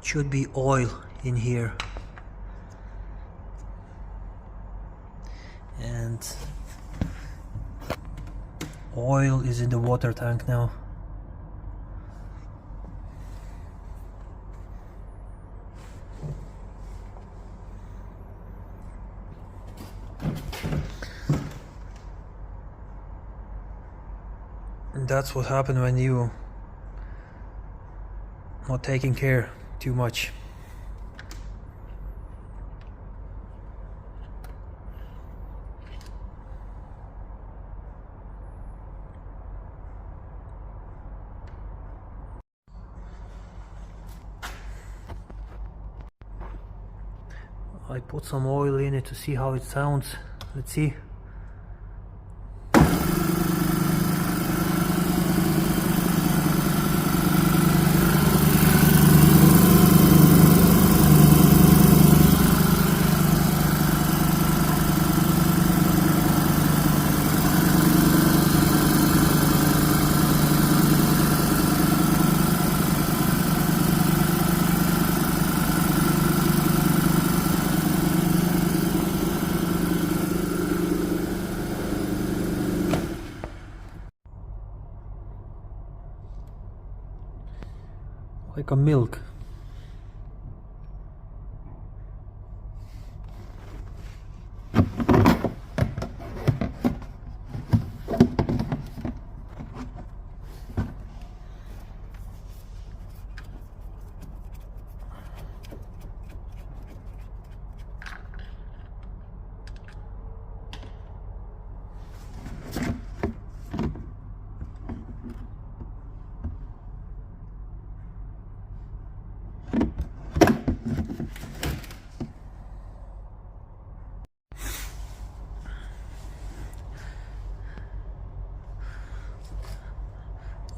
should be oil in here, and oil is in the water tank now. And that's what happened when you not taking care too much. I put some oil in it to see how it sounds. Let's see. Like a milk.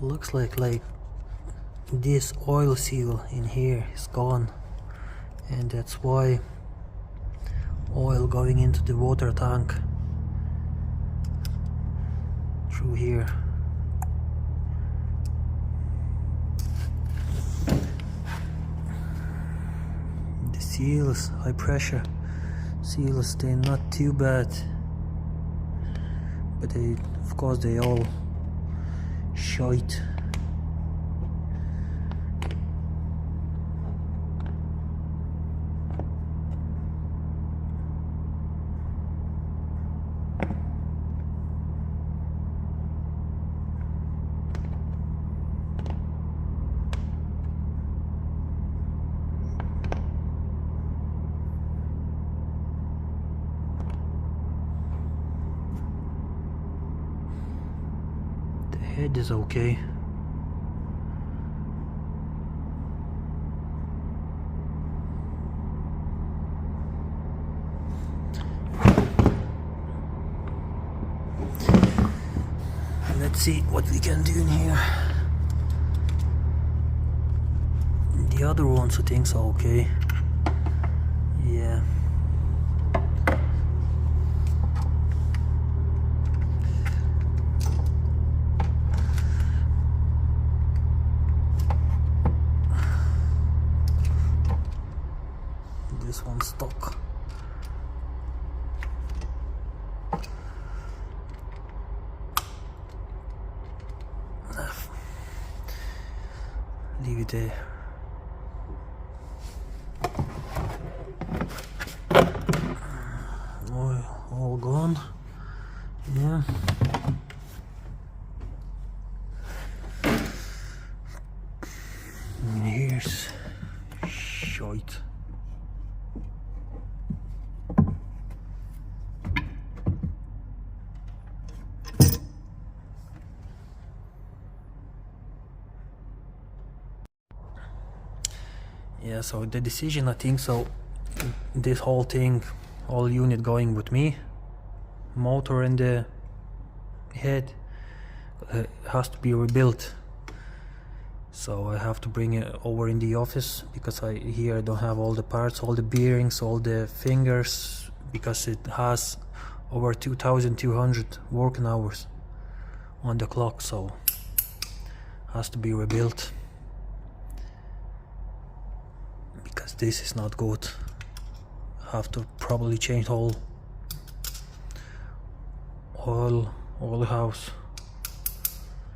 Looks like this oil seal in here is gone, and that's why oil going into the water tank through here. The seals, high pressure seals, they're not too bad, but they, of course, they all shite. Head is okay. Let's see what we can do in here. The other ones I think are okay. Yeah. This one's stuck. Leave it there. Oil all gone. Yeah. And here's shite. Yeah, so the decision, I think so, this whole thing, all unit going with me, motor and the head, has to be rebuilt. So I have to bring it over in the office, because here I don't have all the parts, all the bearings, all the fingers, because it has over 2,200 working hours on the clock, so has to be rebuilt. this is not good. Have to probably change whole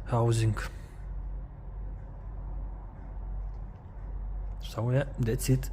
housing. So yeah, that's it.